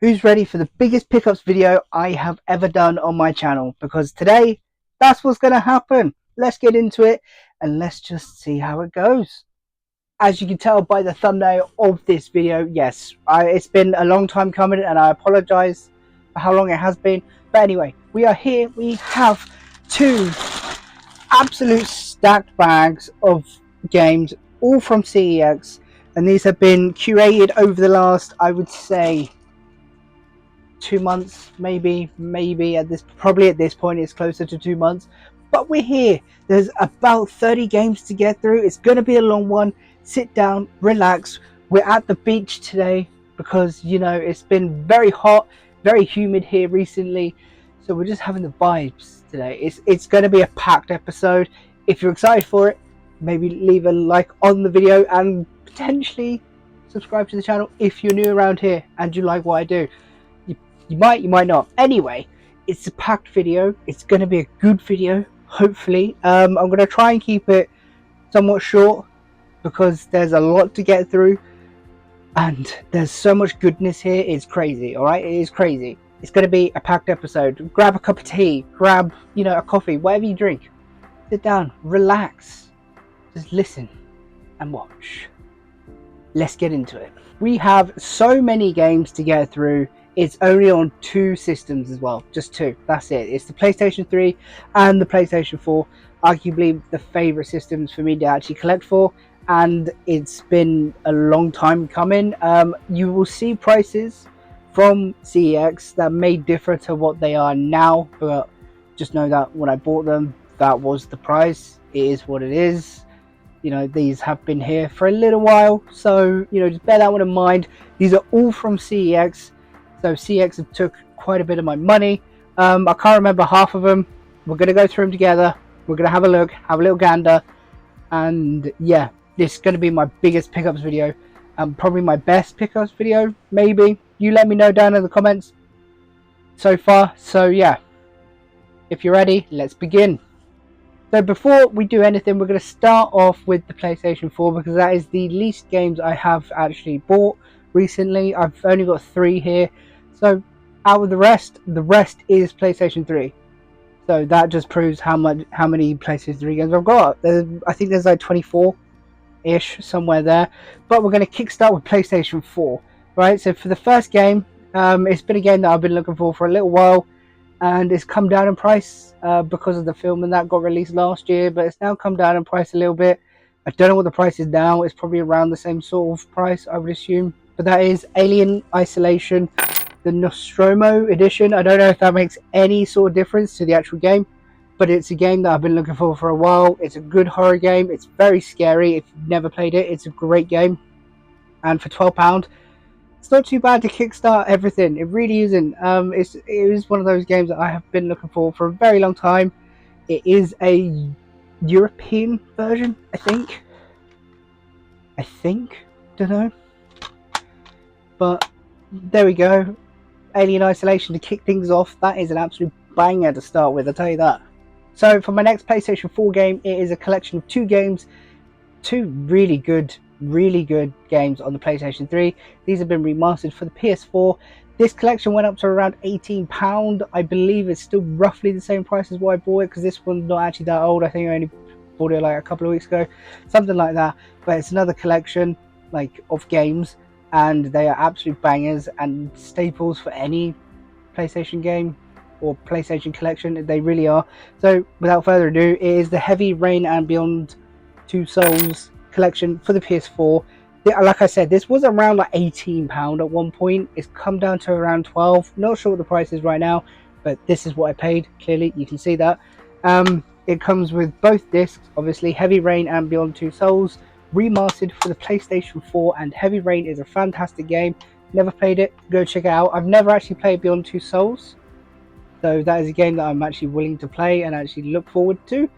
Who's ready for the biggest pickups video I have ever done on my channel? Because today, that's what's going to happen. Let's get into it and let's just see how it goes. As you can tell by the thumbnail of this video, yes, it's been a long time coming and I apologize for how long it has been. But anyway, we are here. We have two absolute stacked bags of games, all from CEX. And these have been curated over the last, I would say, 2 months, maybe at this point it's closer to 2 months, but we're here. There's about 30 games to get through. It's going to be a long one. Sit down, relax. We're at the beach today because, you know, it's been very hot, very humid here recently, so we're just having the vibes today. It's going to be a packed episode. If you're excited for it, maybe leave a like on the video and potentially subscribe to the channel if you're new around here and you like what I do. You might not. Anyway, it's a packed video. It's going to be a good video, hopefully. I'm going to try and keep it somewhat short because there's a lot to get through and there's so much goodness here. It's crazy, all right? It is crazy. It's going to be a packed episode. Grab a cup of tea, grab, you know, a coffee, whatever you drink. Sit down, relax, just listen and watch. Let's get into it. We have so many games to get through. It's only on 2 systems as well, just 2, that's it. It's the PlayStation 3 and the PlayStation 4, arguably the favorite systems for me to actually collect for, and it's been a long time coming. You will see prices from CEX that may differ to what they are now, but just know that when I bought them, that was the price. It is what it is. You know, these have been here for a little while, so, you know, just bear that one in mind. These are all from CEX. So CEX took quite a bit of my money. I can't remember half of them. We're going to go through them together. We're going to have a look, have a little gander. And yeah, this is going to be my biggest pickups video. Probably my best pickups video, maybe. You let me know down in the comments so far. So yeah, if you're ready, let's begin. So before we do anything, we're going to start off with the PlayStation 4 because that is the least games I have actually bought recently. I've only got 3 here. So out of the rest is PlayStation 3. So that just proves how many PlayStation 3 games I've got. I think there's like 24-ish, somewhere there. But we're going to kickstart with PlayStation 4. Right, so for the first game, it's been a game that I've been looking for a little while. And it's come down in price because of the film and that got released last year. But it's now come down in price a little bit. I don't know what the price is now. It's probably around the same sort of price, I would assume. But that is Alien Isolation, the Nostromo edition. I don't know if that makes any sort of difference to the actual game, but it's a game that I've been looking for a while. It's a good horror game. It's very scary. If you've never played it, it's a great game. And for £12, it's not too bad to kickstart everything. It really isn't. It is one of those games that I have been looking for a very long time. It is a European version, I think. Don't know. But there we go. Alien Isolation to kick things off. That is an absolute banger to start with, I'll tell you that. So for my next PlayStation 4 game, it is a collection of 2 games. 2 really good games on the PlayStation 3. These have been remastered for the PS4. This collection went up to around £18. I believe it's still roughly the same price as what I bought it, because this one's not actually that old. I think I only bought it like a couple of weeks ago, something like that. But it's another collection like of games, and they are absolute bangers and staples for any PlayStation game or PlayStation collection. They really are. So without further ado, it is the Heavy Rain and Beyond Two Souls collection for the PS4. Like I said, this was around like £18 at one point. It's come down to around 12. Not sure what the price is right now, but this is what I paid. Clearly you can see that. It comes with both discs, obviously, Heavy Rain and Beyond Two Souls remastered for the PlayStation 4. And Heavy Rain is a fantastic game. Never played it, go check it out. I've never actually played Beyond Two Souls, so that is a game that I'm actually willing to play and actually look forward to.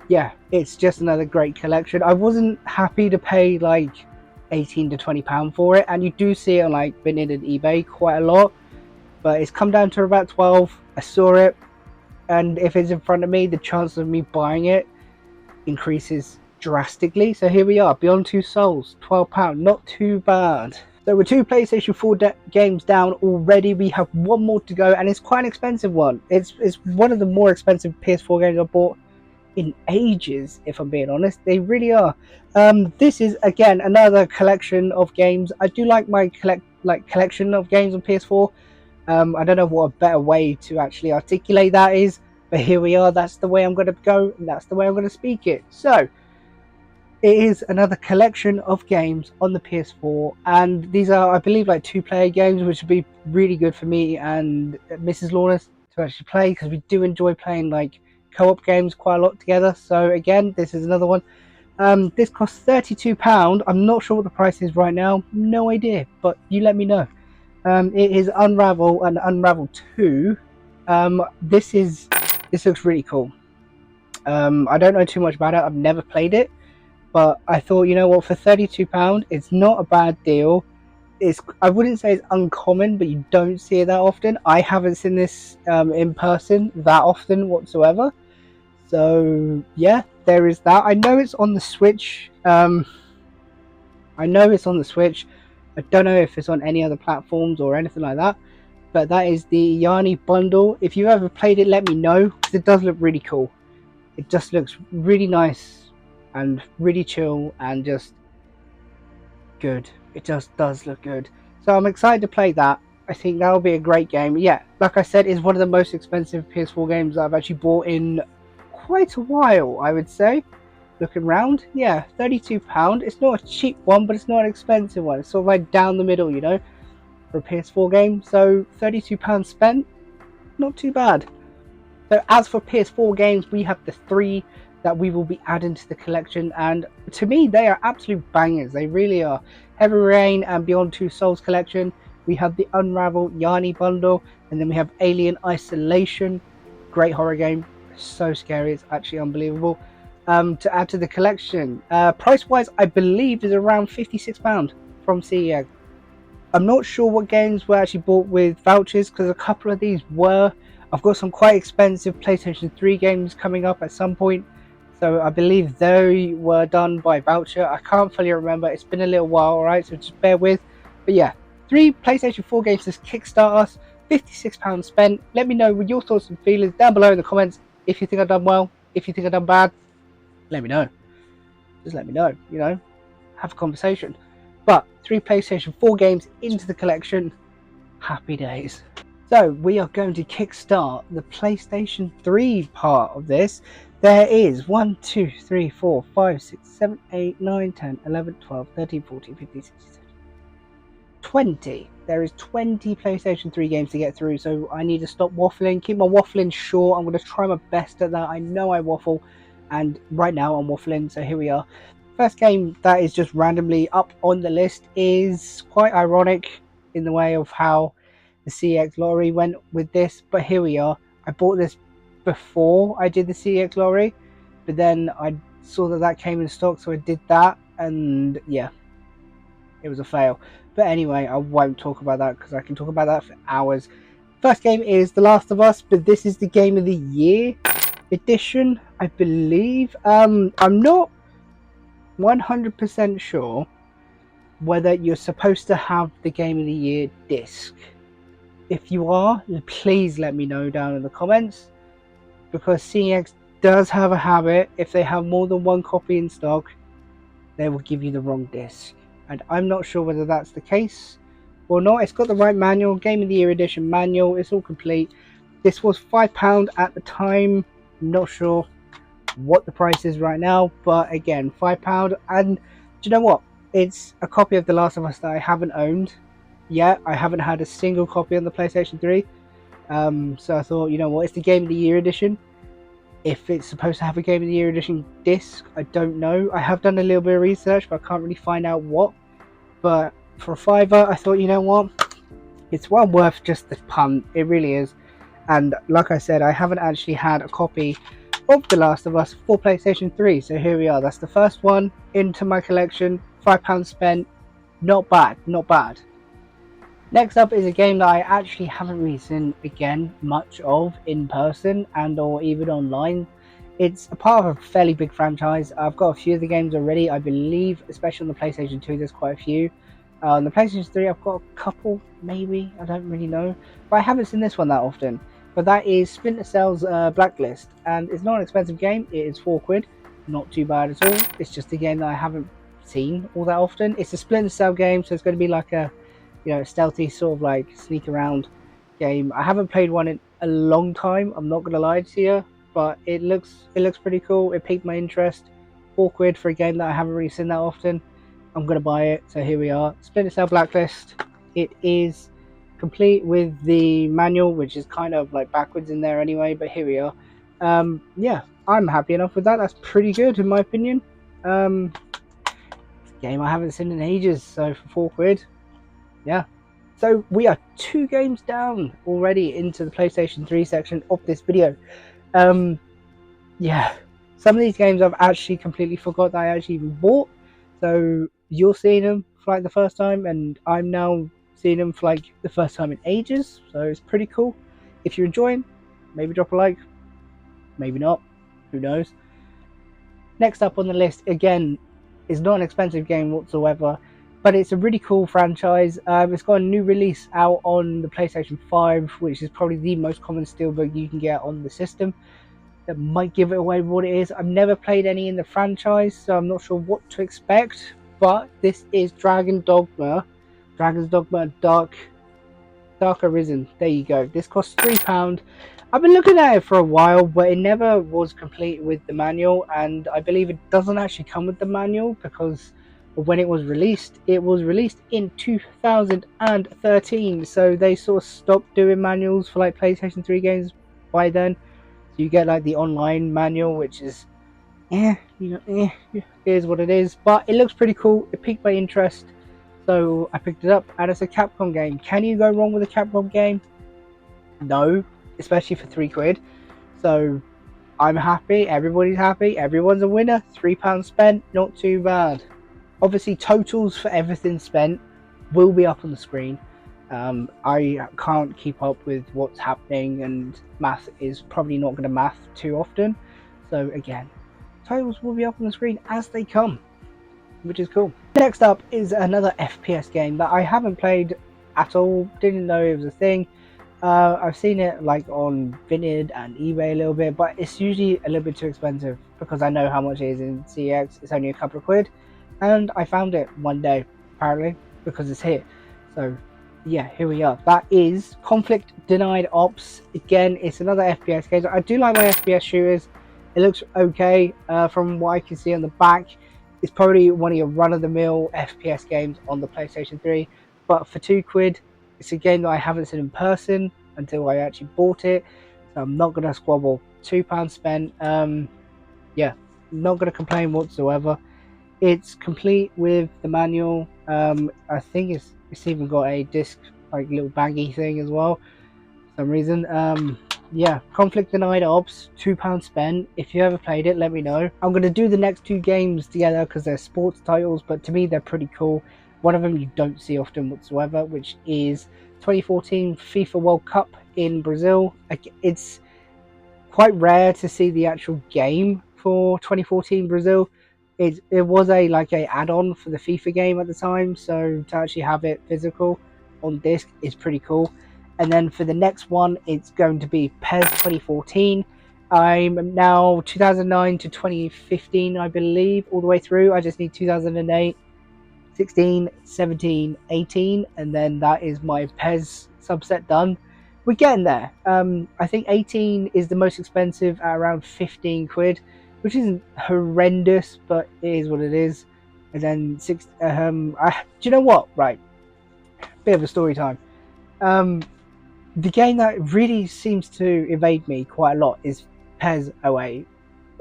Yeah, it's just another great collection. I wasn't happy to pay like £18 to £20 for it, and you do see it on like Vinted and eBay quite a lot, but it's come down to about 12. I saw it, and if it's in front of me, the chance of me buying it increases drastically. So here we are, Beyond Two Souls, £12, not too bad. So we're 2 PlayStation 4 games down already. We have one more to go, and it's quite an expensive one. It's one of the more expensive PS4 games I've bought in ages, if I'm being honest. They really are. This is again another collection of games. I do like my collection of games on PS4. I don't know what a better way to actually articulate that is, but here we are. That's the way I'm going to go, and that's the way I'm going to speak it. So it is another collection of games on the PS4, and these are, I believe, like 2-player games, which would be really good for me and Mrs. Lawrence to actually play, because we do enjoy playing like co-op games quite a lot together. So again, this is another one. This costs £32. I'm not sure what the price is right now. No idea, but you let me know. It is Unravel and Unravel 2. This looks really cool. I don't know too much about it. I've never played it. But I thought, you know what, for £32, it's not a bad deal. I wouldn't say it's uncommon, but you don't see it that often. I haven't seen this in person that often whatsoever. So yeah, there is that. I know it's on the Switch. I don't know if it's on any other platforms or anything like that. But that is the Yanni bundle. If you've ever played it, let me know, because it does look really cool. It just looks really nice and really chill and just good. It just does look good. So I'm excited to play that. I think that'll be a great game. Yeah, like I said, it's one of the most expensive PS4 games that I've actually bought in quite a while, I would say. Looking around, yeah, £32. It's not a cheap one, but it's not an expensive one. It's sort of like down the middle, you know, for a PS4 game. So £32 spent, not too bad. So as for PS4 games, we have the 3 that we will be adding to the collection, and to me they are absolute bangers. They really are. Heavy Rain and Beyond Two Souls collection. We have the Unravel Yanni bundle, and then we have Alien Isolation. Great horror game. So scary, it's actually unbelievable. To add to the collection, price wise I believe is around £56 from CEX. I'm not sure what games were actually bought with vouchers, because a couple of these were. I've got some quite expensive PlayStation 3 games coming up at some point, so I believe they were done by voucher. I can't fully remember. It's been a little while, alright, so just bear with. But yeah, 3 PlayStation 4 games to kickstart us, £56 spent. Let me know your thoughts and feelings down below in the comments. If you think I've done well, if you think I've done bad, let me know. Just let me know, you know, have a conversation. But 3 PlayStation 4 games into the collection. Happy days. So we are going to kickstart the PlayStation 3 part of this. There is 1, 2, 3, 4, 5, 6, 7, 8, 9, 10, 11, 12, 13, 14, 15, 16, 17, 20. There is 20 PlayStation 3 games to get through, so I need to stop waffling. Keep my waffling short. I'm going to try my best at that. I know I waffle, and right now I'm waffling, so here we are. First game that is just randomly up on the list is quite ironic in the way of how the CEX lottery went with this, but here we are. I bought this before I did the CEX lottery, but then I saw that came in stock, so I did that, and yeah, it was a fail. But anyway, I won't talk about that because I can talk about that for hours. First game is The Last of Us, but this is the Game of the Year edition, I believe. I'm not 100% sure whether you're supposed to have the Game of the Year disc. If you are, please let me know down in the comments, because CEX does have a habit, if they have more than one copy in stock, they will give you the wrong disc, and I'm not sure whether that's the case or not. It's got the right manual, Game of the Year edition manual, it's all complete. This was £5 at the time. I'm not sure what the price is right now, but again, £5. And do you know what, it's a copy of The Last of Us that I haven't owned yet. I haven't had a single copy on the PlayStation 3, so I thought, you know what, it's the Game of the Year edition. If it's supposed to have a Game of the Year edition disc, I don't know. I have done a little bit of research, but I can't really find out what. But for a £5, I thought, you know what, it's well worth just the punt. It really is. And like I said, I haven't actually had a copy of The Last of Us for PlayStation 3, so here we are. That's the first one into my collection. £5 spent. Not bad, not bad. Next up is a game that I actually haven't really seen again much of in person and or even online. It's a part of a fairly big franchise. I've got a few of the games already, I believe, especially on the PlayStation 2 there's quite a few. On the PlayStation 3, I've got a couple, maybe, I don't really know, but I haven't seen this one that often. But that is Splinter Cell's Blacklist, and it's not an expensive game. It is £4, not too bad at all. It's just a game that I haven't seen all that often. It's a Splinter Cell game, so it's going to be like a, stealthy sort of like sneak around game. I haven't played one in a long time. I'm not going to lie to you, but it looks pretty cool. It piqued my interest. £4 for a game that I haven't really seen that often. I'm going to buy it. So here we are. Splinter Cell Blacklist. It is complete with the manual, which is kind of like backwards in there anyway, but here we are. Yeah, I'm happy enough with that. That's pretty good in my opinion. Game I haven't seen in ages, so for £4, yeah. So we are 2 games down already into the PlayStation 3 section of this video. Yeah, some of these games I've actually completely forgot that I actually even bought. So you're seeing them for like the first time, and I'm now seeing them for like the first time in ages. So it's pretty cool. If you're enjoying, maybe drop a like, maybe not, who knows. Next up on the list, again, is not an expensive game whatsoever, but it's a really cool franchise. It's got a new release out on the PlayStation 5, which is probably the most common steelbook you can get on the system. That might give it away what it is. I've never played any in the franchise, so I'm not sure what to expect, but this is Dragon's Dogma Dark Arisen. There you go. This costs £3. I've been looking at it for a while, but it never was complete with the manual, and I believe it doesn't actually come with the manual because when it was released in 2013, so they sort of stopped doing manuals for like PlayStation 3 games by then. So you get like the online manual, which is it is what it is, but it looks pretty cool. It piqued my interest, so I picked it up, and it's a Capcom game. Can you go wrong with a Capcom game? No, especially for £3. So I'm happy, everybody's happy, everyone's a winner. £3 spent, not too bad. Obviously totals for everything spent will be up on the screen. I can't keep up with what's happening, and math is probably not going to math too often. So again, titles will be up on the screen as they come, which is cool. Next up is another FPS game that I haven't played at all, didn't know it was a thing. I've seen it like on Vinted and eBay a little bit, but it's usually a little bit too expensive because I know how much it is in CEX. It's only a couple of quid, and I found it one day apparently because it's here. So yeah, here we are. That is Conflict Denied Ops. Again, it's another FPS game. I do like my FPS shooters. It looks okay from what I can see on the back. It's probably one of your run-of-the-mill FPS games on the PlayStation 3, but for £2, it's a game that I haven't seen in person until I actually bought it, so I'm not going to squabble. £2 spent. Yeah, not going to complain whatsoever. It's complete with the manual. I think it's even got a disc, like little baggy thing as well for some reason. Yeah, Conflict Denied Ops, £2 spent. If you ever played it, let me know. I'm going to do the next 2 games together because they're sports titles, but to me they're pretty cool. One of them you don't see often whatsoever, which is 2014 FIFA World Cup in Brazil. It's quite rare to see the actual game for 2014 Brazil. It was a add-on for the FIFA game at the time, so to actually have it physical on disc is pretty cool. And then for the next one, it's going to be PES 2014. I'm now 2009 to 2015, I believe, all the way through. I just need 2008, 16, 17, 18, and then that is my PES subset done. We're getting there. I think 18 is the most expensive at around £15, which isn't horrendous, but it is what it is. And then do you know what? Right, bit of a story time. The game that really seems to evade me quite a lot is PES 08.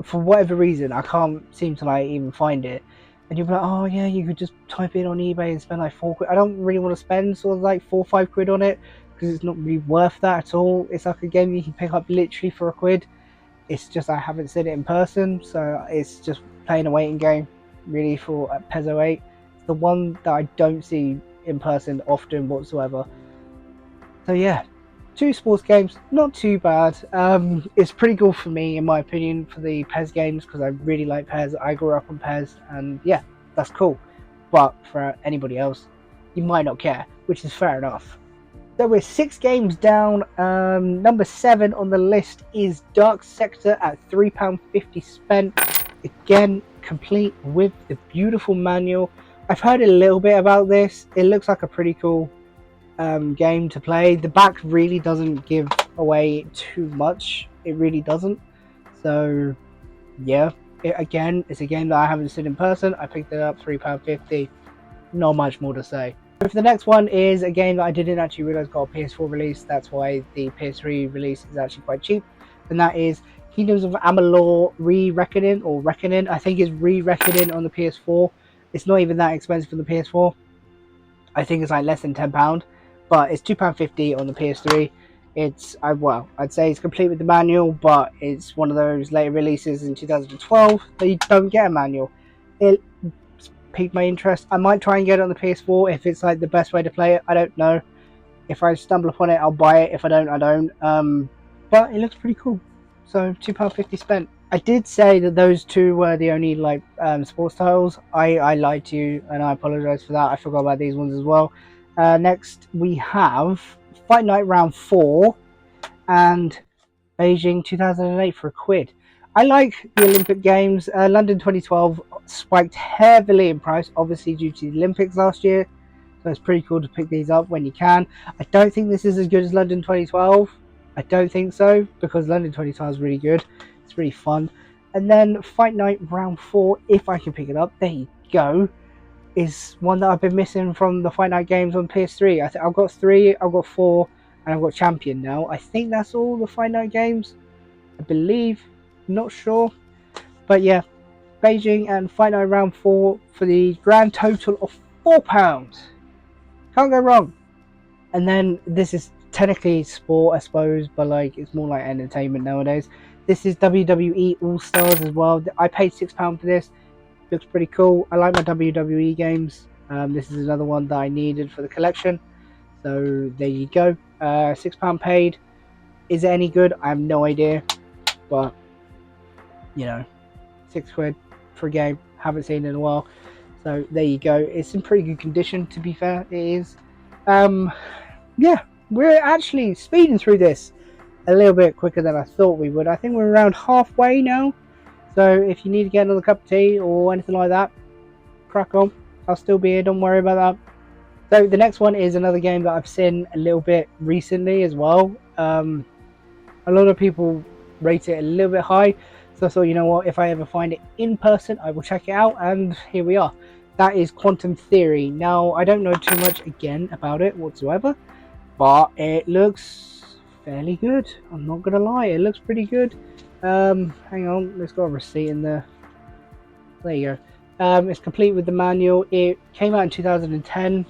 For whatever reason, I can't seem to even find it. And you'll be like, oh yeah, you could just type it on eBay and spend like £4. I don't really want to spend sort of like £4 or £5 on it because it's not really worth that at all. It's like a game you can pick up literally for £1. It's just I haven't seen it in person, so it's just playing a waiting game really for PES 08. It's the one that I don't see in person often whatsoever. So yeah, 2 sports games, not too bad. It's pretty cool for me, in my opinion, for the PES games because I really like PES. I grew up on PES, and yeah, that's cool. But for anybody else, you might not care, which is fair enough. So we're 6 games down. Number 7 on the list is Dark Sector at £3.50 spent. Again, complete with the beautiful manual. I've heard a little bit about this. It looks like a pretty cool game to play. The back really doesn't give away too much. It really doesn't. So yeah, again, it's a game that I haven't seen in person. I picked it up, £3.50. Not much more to say. So the next one is a game that I didn't actually realize got a PS4 release. That's why the PS3 release is actually quite cheap, and that is Kingdoms of Amalur Re-Reckoning, or Reckoning. I think it's Re-Reckoning on the PS4. It's not even that expensive for the PS4. I think it's like less than £10, but it's £2.50 on the PS3. It's I'd say it's complete with the manual, but it's one of those later releases in 2012 that you don't get a manual. It piqued my interest. I might try and get it on the PS4 if it's like the best way to play it. I don't know. If I stumble upon it, I'll buy it. If I don't, I don't. But it looks pretty cool. So £2.50 spent. I did say that those two were the only like sports titles. I lied to you, and I apologize for that. I forgot about these ones as well. Next we have Fight Night Round 4 and Beijing 2008 for £1. I like the Olympic Games. London 2012 spiked heavily in price, obviously due to the Olympics last year. So it's pretty cool to pick these up when you can. I don't think this is as good as London 2012. I don't think so, because London 2012 is really good. It's really fun. And then Fight Night Round 4, if I can pick it up, there you go, is one that I've been missing from the Fight Night games on PS3. I think I've got 3, I've got 4, and I've got Champion now. I think that's all the Fight Night games, I believe. Not sure. But yeah, Beijing and Fight Night Round 4 for the grand total of £4. Can't go wrong. And then this is technically sport, I suppose, but like it's more like entertainment nowadays. This is WWE All Stars as well. I paid £6 for this. Looks pretty cool. I like my WWE games. This is another one that I needed for the collection. So there you go. £6 paid. Is it any good? I have no idea. But you know, £6 for a game. Haven't seen it in a while. So there you go. It's in pretty good condition, to be fair. It is. Yeah, we're actually speeding through this a little bit quicker than I thought we would. I think we're around halfway now. So if you need to get another cup of tea or anything like that, crack on. I'll still be here. Don't worry about that. So the next one is another game that I've seen a little bit recently as well. A lot of people rate it a little bit high. So I thought, you know what, if I ever find it in person, I will check it out, and here we are. That is Quantum Theory. Now, I don't know too much, again, about it whatsoever, but it looks fairly good. I'm not going to lie, it looks pretty good. Hang on, let's got a receipt in there. There you go. It's complete with the manual. It came out in 2010.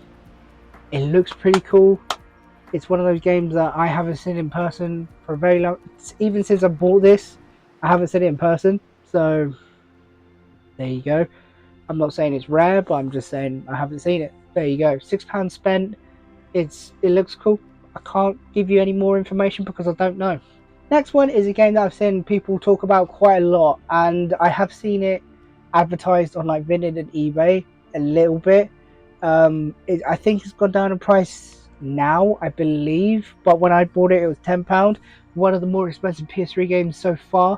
It looks pretty cool. It's one of those games that I haven't seen in person for a very long... Even since I bought this, I haven't seen it in person, so there you go. I'm not saying it's rare, but I'm just saying I haven't seen it. There you go. £6 spent. It looks cool. I can't give you any more information because I don't know. Next one is a game that I've seen people talk about quite a lot, and I have seen it advertised on like Vinted and eBay a little bit. I think it's gone down in price now, I believe, but when I bought it, it was £10. One of the more expensive PS3 games so far.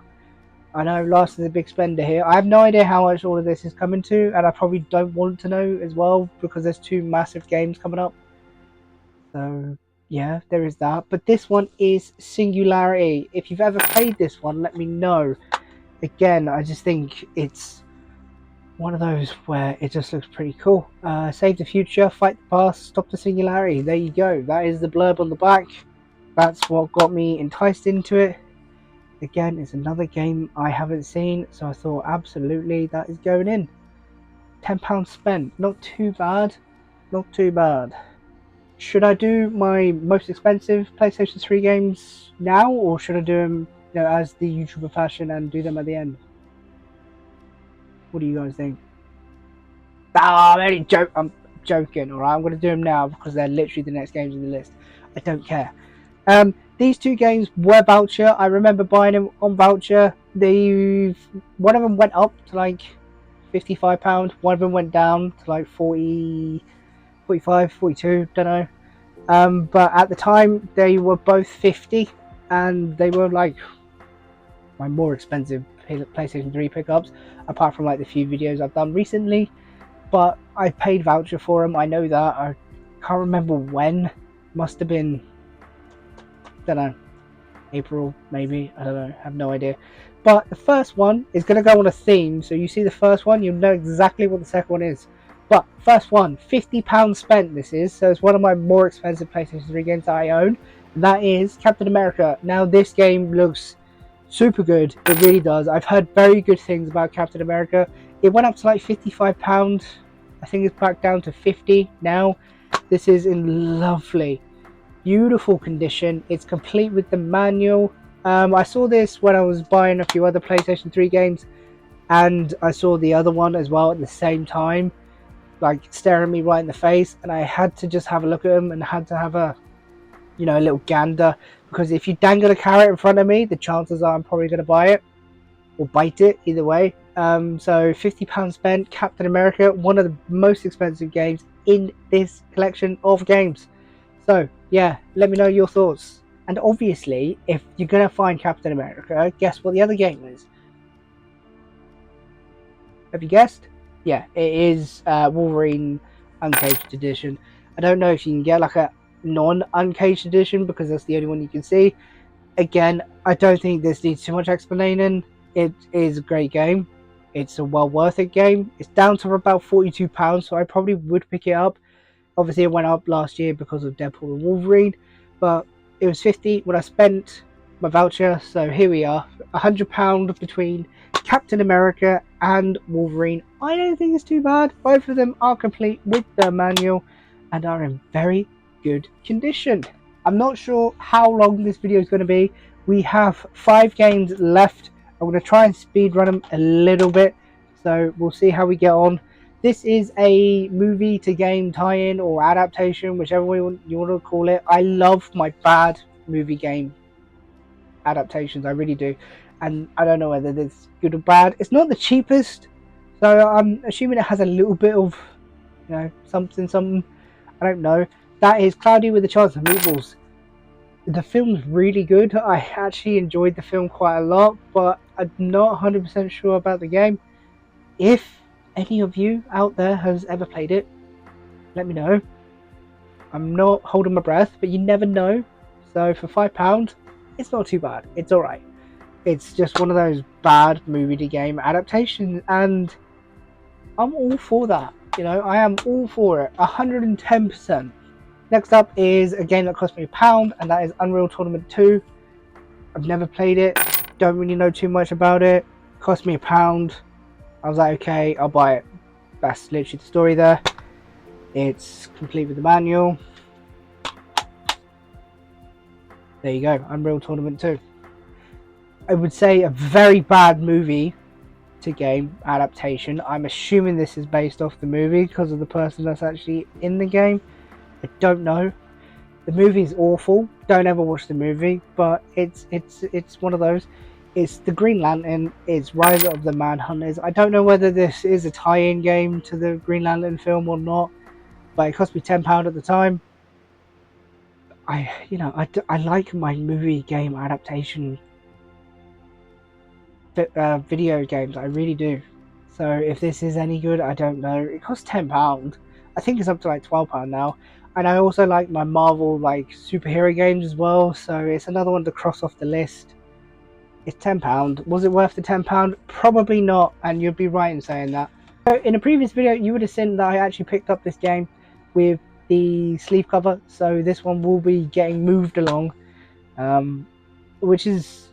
I know Lars is a big spender here. I have no idea how much all of this is coming to, and I probably don't want to know as well because there's 2 massive games coming up. So yeah, there is that. But this one is Singularity. If you've ever played this one, let me know. Again, I just think it's one of those where it just looks pretty cool. Save the future, fight the past, stop the singularity. There you go. That is the blurb on the back. That's what got me enticed into it. Again, it's another game I haven't seen, so I thought absolutely that is going in. £10 spent. Not too bad. Not too bad. Should I do my most expensive PlayStation 3 games now, or should I do them, you know, as the YouTuber fashion and do them at the end? What do you guys think? I'm joking, alright? I'm going to do them now because they're literally the next games on the list. I don't care. These 2 games were voucher. I remember buying them on voucher. One of them went up to like £55. One of them went down to like 40. 45, 42, don't know. But at the time they were both 50, and they were like my more expensive PlayStation 3 pickups, apart from like the few videos I've done recently. But I paid voucher for them. I know that. I can't remember when. Must have been, don't know, April maybe. I don't know. I have no idea. But the first one is going to go on a theme. So you see the first one, you'll know exactly what the second one is. But first one, £50 spent this is. So it's one of my more expensive PlayStation 3 games that I own. And that is Captain America. Now this game looks super good. It really does. I've heard very good things about Captain America. It went up to like £55. I think it's back down to 50 now. This is in lovely, beautiful condition. It's complete with the manual. I saw this when I was buying a few other PlayStation 3 games, and I saw the other one as well at the same time, like staring me right in the face, and I had to just have a look at them and had to have a little gander, because if you dangle a carrot in front of me, the chances are I'm probably going to buy it or bite it, either way. So £50 spent. Captain America, one of the most expensive games in this collection of games. So yeah, let me know your thoughts. And obviously, if you're going to find Captain America, guess what the other game is? Have you guessed? Yeah, it is Wolverine Uncaged Edition. I don't know if you can get like a non-Uncaged Edition, because that's the only one you can see. Again, I don't think this needs too much explaining. It is a great game. It's a well worth it game. It's down to about £42, so I probably would pick it up. Obviously, it went up last year because of Deadpool and Wolverine, but it was 50 when I spent my voucher. So here we are, £100 between Captain America and Wolverine. I don't think it's too bad. Both of them are complete with their manual and are in very good condition. I'm not sure how long this video is going to be. We have 5 games left. I'm going to try and speed run them a little bit, so we'll see how we get on. This is a movie to game tie-in or adaptation, whichever way you want to call it. I love my bad movie game adaptations, I really do. And I don't know whether it's good or bad. It's not the cheapest, so I'm assuming it has a little bit of, something. I don't know. That is Cloudy with a Chance of Meatballs. The film's really good. I actually enjoyed the film quite a lot, but I'm not 100% sure about the game. If any of you out there has ever played it, let me know. I'm not holding my breath, but you never know. So for £5, it's not too bad. It's alright. It's just one of those bad movie to game adaptations, and I'm all for that. I am all for it, 110%. Next up is a game that cost me £1, and that is Unreal Tournament 2. I've never played it, don't really know too much about it. Cost me £1. I was like, okay, I'll buy it. That's literally the story there. It's complete with the manual. There you go, Unreal Tournament 2. I would say a very bad movie to game adaptation. I'm assuming this is based off the movie because of the person that's actually in the game. I don't know. The movie is awful. Don't ever watch the movie, but it's one of those. It's the Green Lantern. It's Rise of the Manhunters. I don't know whether this is a tie-in game to the Green Lantern film or not, but it cost me £10 at the time. I like my movie game adaptation video games. I really do. So if this is any good, I don't know. It costs £10. I think it's up to like £12 now. And I also like my Marvel superhero games as well, so it's another one to cross off the list. It's £10. Was it worth the £10? Probably not, and you'd be right in saying that. So in a previous video, you would have seen that I actually picked up this game with the sleeve cover, so this one will be getting moved along, which is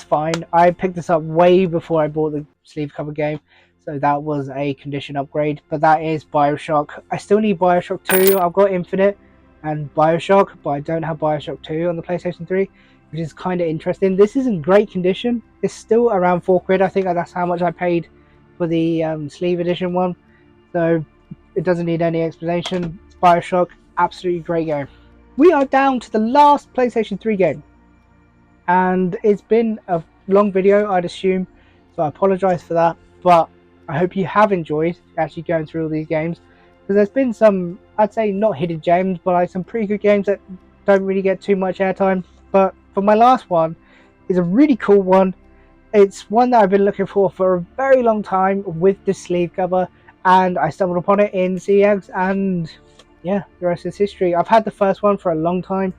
fine. I picked this up way before I bought the sleeve cover game, so that was a condition upgrade. But that is Bioshock. I still need Bioshock 2. I've got Infinite and Bioshock, but I don't have Bioshock 2 on the PlayStation 3, which is kind of interesting. This is in great condition. It's still around £4. I think that's how much I paid for the sleeve edition one, so it doesn't need any explanation. It's Bioshock, absolutely great game. We are down to the last PlayStation 3 game, and it's been a long video, I'd assume, so I apologize for that, but I hope you have enjoyed actually going through all these games, because there's been some I'd say not hidden gems, but like some pretty good games that don't really get too much airtime. But for my last one, is a really cool one. It's one that I've been looking for a very long time with the sleeve cover, and I stumbled upon it in CEX, and yeah, the rest is history. I've had the first one for a long time,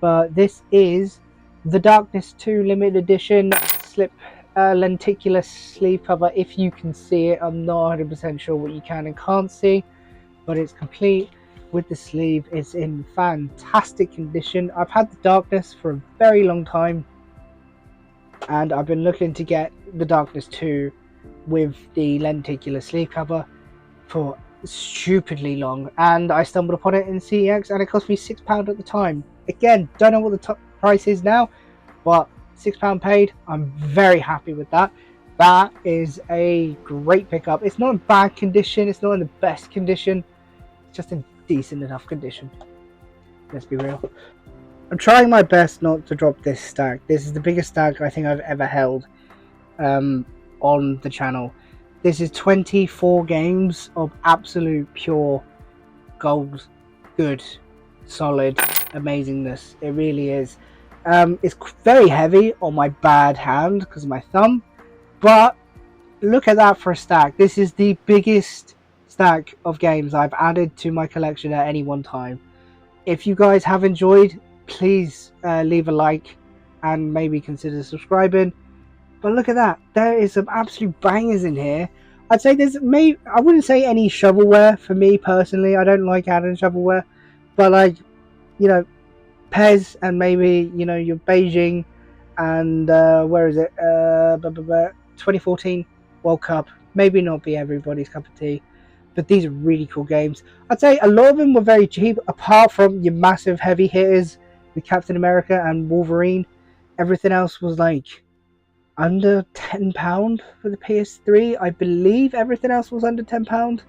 but this is the Darkness 2 limited edition slip lenticular sleeve cover. If you can see it, I'm not 100% sure what you can and can't see, but it's complete with the sleeve. It's in fantastic condition. I've had the Darkness for a very long time, and I've been looking to get the Darkness 2 with the lenticular sleeve cover for stupidly long, and I stumbled upon it in CEX, and it cost me £6 at the time. Again, don't know what the top price is now, but £6 paid. I'm very happy with that. That is a great pickup. It's not in bad condition, it's not in the best condition, it's just in decent enough condition. Let's be real. I'm trying my best not to drop this stack. This is the biggest stack I think I've ever held on the channel. This is 24 games of absolute pure gold, good, solid amazingness. It really is. It's very heavy on my bad hand because of my thumb, but look at that for a stack. This is the biggest stack of games I've added to my collection at any one time. If you guys have enjoyed, please leave a like and maybe consider subscribing. But look at that, there is some absolute bangers in here. I'd say I wouldn't say any shovelware for me personally. I don't like adding shovelware, but like, you know, Pez and maybe, you know, your Beijing and where is it? 2014 World Cup. Maybe not be everybody's cup of tea, but these are really cool games. I'd say a lot of them were very cheap, apart from your massive heavy hitters with Captain America and Wolverine. Everything else was like under £10 for the PS3. I believe everything else was under £10.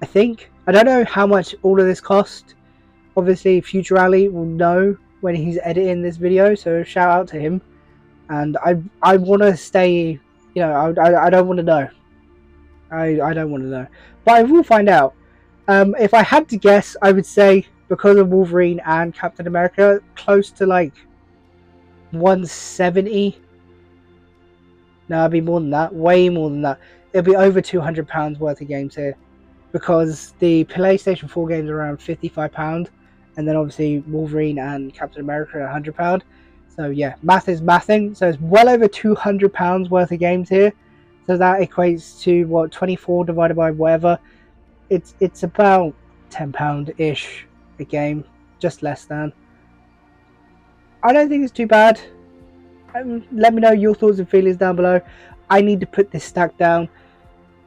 I think. I don't know how much all of this cost. Obviously, Future Ali will know when he's editing this video, so shout out to him. And I want to stay, you know, I don't want to know. I don't want to know. But I will find out. If I had to guess, I would say, because of Wolverine and Captain America, close to like 170. No, it'd be more than that, way more than that. It'll be over £200 worth of games here, because the PlayStation 4 games are around £55, and then obviously Wolverine and Captain America are £100. So yeah, math is mathing. So it's well over £200 worth of games here. So that equates to what, 24 divided by whatever. It's about £10-ish a game, just less than. I don't think it's too bad. Let me know your thoughts and feelings down below. I need to put this stack down.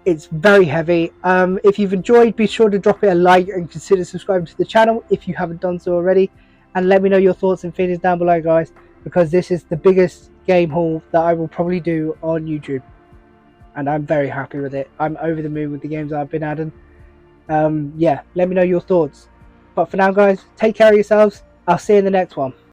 It's very heavy. If you've enjoyed, be sure to drop it a like and consider subscribing to the channel if you haven't done so already. And let me know your thoughts and feelings down below, guys, because this is the biggest game haul that I will probably do on YouTube. And I'm very happy with it. I'm over the moon with the games I've been adding. Yeah, let me know your thoughts. But for now, guys, take care of yourselves. I'll see you in the next one.